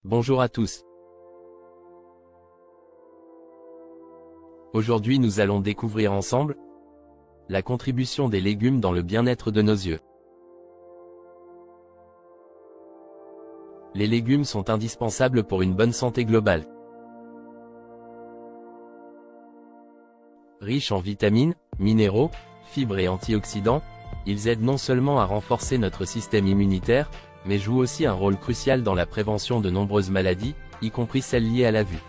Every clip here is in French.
Bonjour à tous. Aujourd'hui nous allons découvrir ensemble la contribution des légumes dans le bien-être de nos yeux. Les légumes sont indispensables pour une bonne santé globale. Riches en vitamines, minéraux, fibres et antioxydants, ils aident non seulement à renforcer notre système immunitaire, mais jouent aussi un rôle crucial dans la prévention de nombreuses maladies, y compris celles liées à la vue.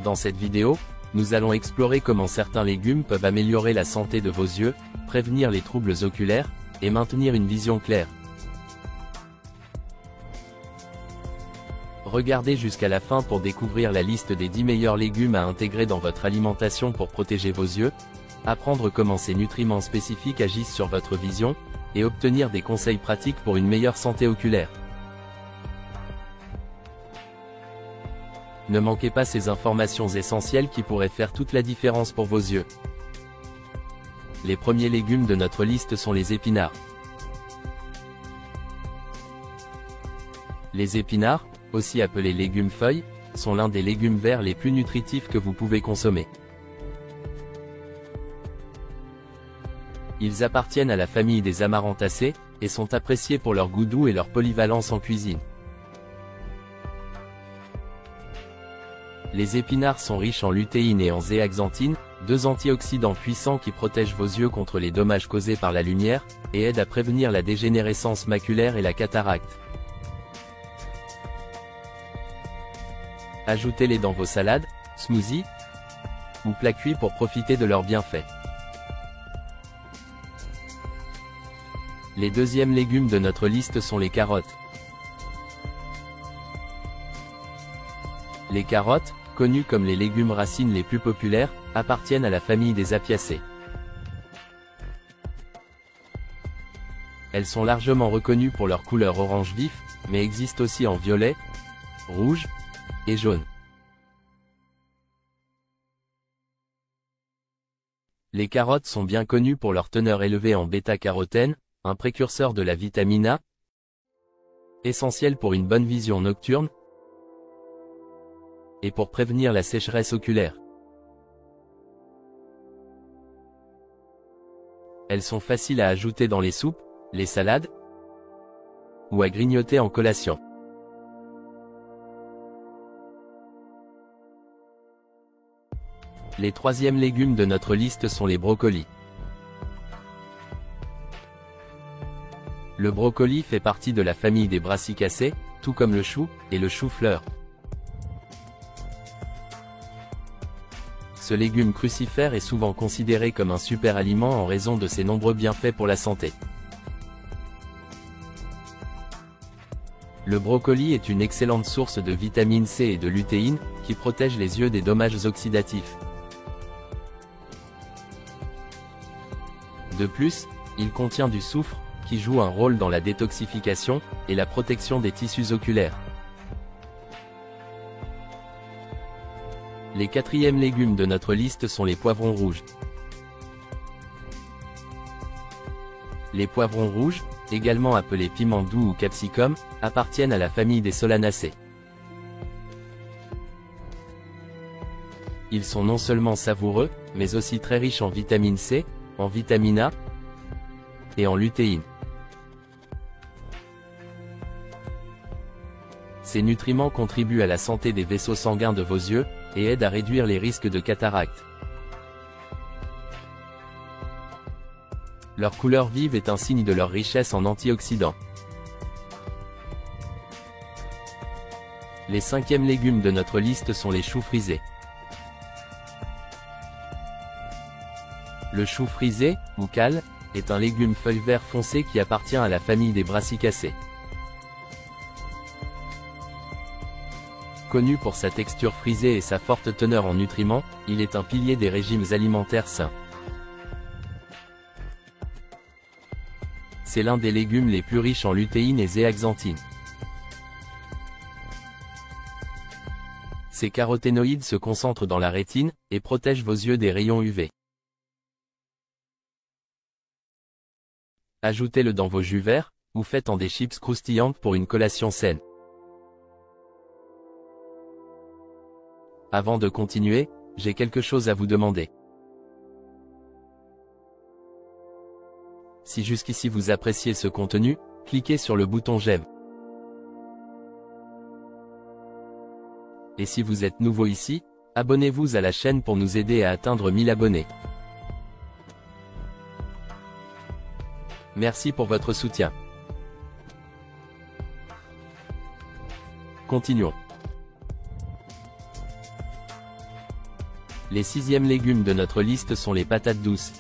Dans cette vidéo, nous allons explorer comment certains légumes peuvent améliorer la santé de vos yeux, prévenir les troubles oculaires, et maintenir une vision claire. Regardez jusqu'à la fin pour découvrir la liste des 10 meilleurs légumes à intégrer dans votre alimentation pour protéger vos yeux, apprendre comment ces nutriments spécifiques agissent sur votre vision, et obtenir des conseils pratiques pour une meilleure santé oculaire. Ne manquez pas ces informations essentielles qui pourraient faire toute la différence pour vos yeux. Les premiers légumes de notre liste sont les épinards. Les épinards, aussi appelés légumes feuilles, sont l'un des légumes verts les plus nutritifs que vous pouvez consommer. Ils appartiennent à la famille des amarantacées, et sont appréciés pour leur goût doux et leur polyvalence en cuisine. Les épinards sont riches en lutéine et en zéaxanthine, deux antioxydants puissants qui protègent vos yeux contre les dommages causés par la lumière, et aident à prévenir la dégénérescence maculaire et la cataracte. Ajoutez-les dans vos salades, smoothies ou plats cuits pour profiter de leurs bienfaits. Les deuxièmes légumes de notre liste sont les carottes. Les carottes, connues comme les légumes racines les plus populaires, appartiennent à la famille des apiacées. Elles sont largement reconnues pour leur couleur orange vif, mais existent aussi en violet, rouge et jaune. Les carottes sont bien connues pour leur teneur élevée en bêta-carotène, un précurseur de la vitamine A, essentiel pour une bonne vision nocturne, et pour prévenir la sécheresse oculaire. Elles sont faciles à ajouter dans les soupes, les salades, ou à grignoter en collation. Les troisièmes légumes de notre liste sont les brocolis. Le brocoli fait partie de la famille des brassicacées, tout comme le chou et le chou-fleur. Ce légume crucifère est souvent considéré comme un super aliment en raison de ses nombreux bienfaits pour la santé. Le brocoli est une excellente source de vitamine C et de lutéine, qui protège les yeux des dommages oxydatifs. De plus, il contient du soufre, qui joue un rôle dans la détoxification et la protection des tissus oculaires. Les quatrièmes légumes de notre liste sont les poivrons rouges. Les poivrons rouges, également appelés piments doux ou capsicum, appartiennent à la famille des solanacées. Ils sont non seulement savoureux, mais aussi très riches en vitamine C, en vitamine A et en lutéine. Ces nutriments contribuent à la santé des vaisseaux sanguins de vos yeux, et aident à réduire les risques de cataracte. Leur couleur vive est un signe de leur richesse en antioxydants. Les cinquièmes légumes de notre liste sont les choux frisés. Le chou frisé, ou cale, est un légume feuille vert foncé qui appartient à la famille des brassicacées. Connu pour sa texture frisée et sa forte teneur en nutriments, il est un pilier des régimes alimentaires sains. C'est l'un des légumes les plus riches en lutéine et zéaxanthine. Ces caroténoïdes se concentrent dans la rétine, et protègent vos yeux des rayons UV. Ajoutez-le dans vos jus verts, ou faites en des chips croustillantes pour une collation saine. Avant de continuer, j'ai quelque chose à vous demander. Si jusqu'ici vous appréciez ce contenu, cliquez sur le bouton j'aime. Et si vous êtes nouveau ici, abonnez-vous à la chaîne pour nous aider à atteindre 1000 abonnés. Merci pour votre soutien. Continuons. Les 6e légumes de notre liste sont les patates douces.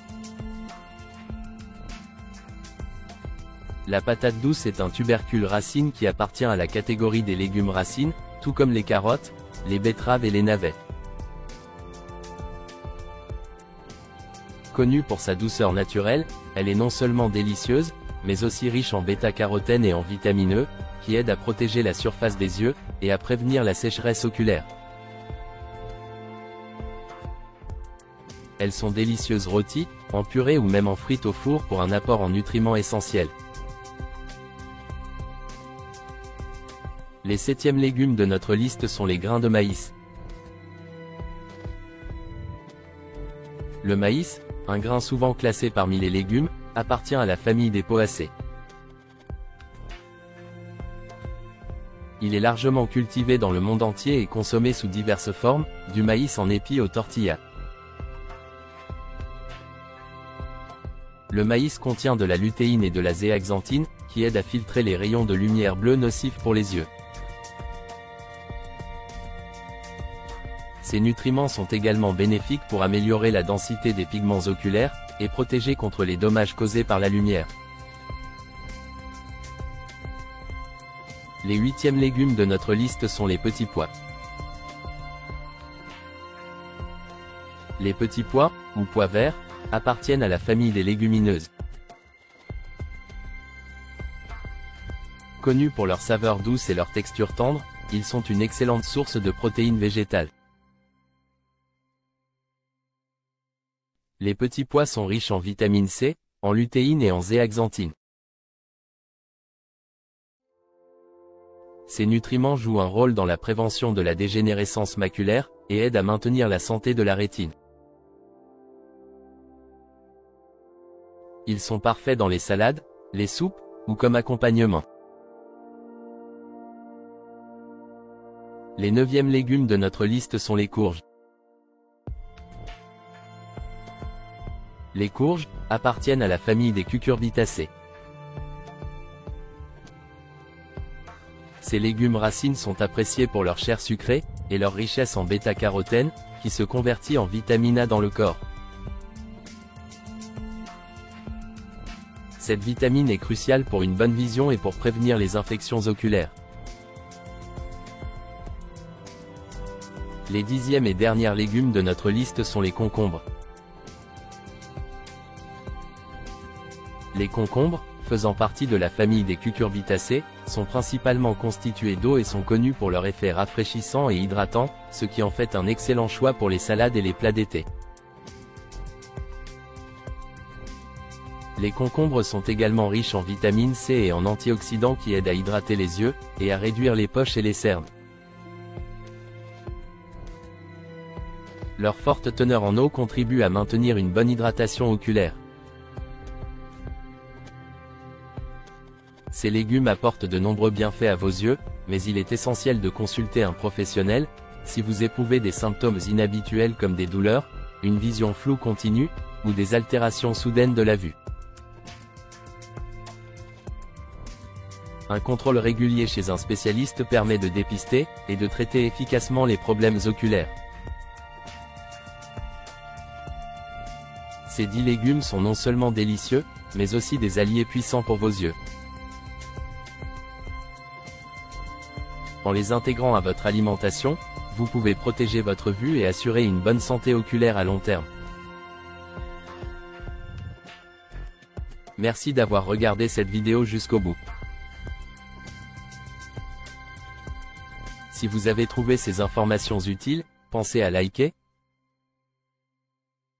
La patate douce est un tubercule racine qui appartient à la catégorie des légumes racines, tout comme les carottes, les betteraves et les navets. Connue pour sa douceur naturelle, elle est non seulement délicieuse, mais aussi riche en bêta-carotène et en vitamine E, qui aident à protéger la surface des yeux, et à prévenir la sécheresse oculaire. Elles sont délicieuses rôties, en purée ou même en frites au four pour un apport en nutriments essentiels. Les 7e légumes de notre liste sont les grains de maïs. Le maïs, un grain souvent classé parmi les légumes, appartient à la famille des poacées. Il est largement cultivé dans le monde entier et consommé sous diverses formes, du maïs en épi aux tortillas. Le maïs contient de la lutéine et de la zéaxanthine, qui aident à filtrer les rayons de lumière bleue nocifs pour les yeux. Ces nutriments sont également bénéfiques pour améliorer la densité des pigments oculaires, et protéger contre les dommages causés par la lumière. Les 8e légumes de notre liste sont les petits pois. Les petits pois, ou pois verts, appartiennent à la famille des légumineuses. Connus pour leur saveur douce et leur texture tendre, ils sont une excellente source de protéines végétales. Les petits pois sont riches en vitamine C, en lutéine et en zéaxanthine. Ces nutriments jouent un rôle dans la prévention de la dégénérescence maculaire, et aident à maintenir la santé de la rétine. Ils sont parfaits dans les salades, les soupes, ou comme accompagnement. Les 9e légumes de notre liste sont les courges. Les courges appartiennent à la famille des cucurbitacées. Ces légumes racines sont appréciés pour leur chair sucrée, et leur richesse en bêta-carotène, qui se convertit en vitamine A dans le corps. Cette vitamine est cruciale pour une bonne vision et pour prévenir les infections oculaires. Les 10e et derniers légumes de notre liste sont les concombres. Les concombres, faisant partie de la famille des cucurbitacées, sont principalement constitués d'eau et sont connus pour leur effet rafraîchissant et hydratant, ce qui en fait un excellent choix pour les salades et les plats d'été. Les concombres sont également riches en vitamine C et en antioxydants qui aident à hydrater les yeux, et à réduire les poches et les cernes. Leur forte teneur en eau contribue à maintenir une bonne hydratation oculaire. Ces légumes apportent de nombreux bienfaits à vos yeux, mais il est essentiel de consulter un professionnel, si vous éprouvez des symptômes inhabituels comme des douleurs, une vision floue continue, ou des altérations soudaines de la vue. Un contrôle régulier chez un spécialiste permet de dépister, et de traiter efficacement les problèmes oculaires. Ces 10 légumes sont non seulement délicieux, mais aussi des alliés puissants pour vos yeux. En les intégrant à votre alimentation, vous pouvez protéger votre vue et assurer une bonne santé oculaire à long terme. Merci d'avoir regardé cette vidéo jusqu'au bout. Si vous avez trouvé ces informations utiles, pensez à liker,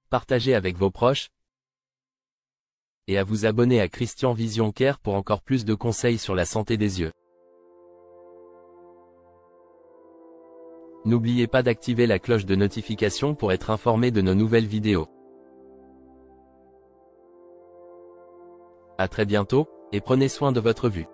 partager avec vos proches, et à vous abonner à Christian Vision Care pour encore plus de conseils sur la santé des yeux. N'oubliez pas d'activer la cloche de notification pour être informé de nos nouvelles vidéos. À très bientôt, et prenez soin de votre vue.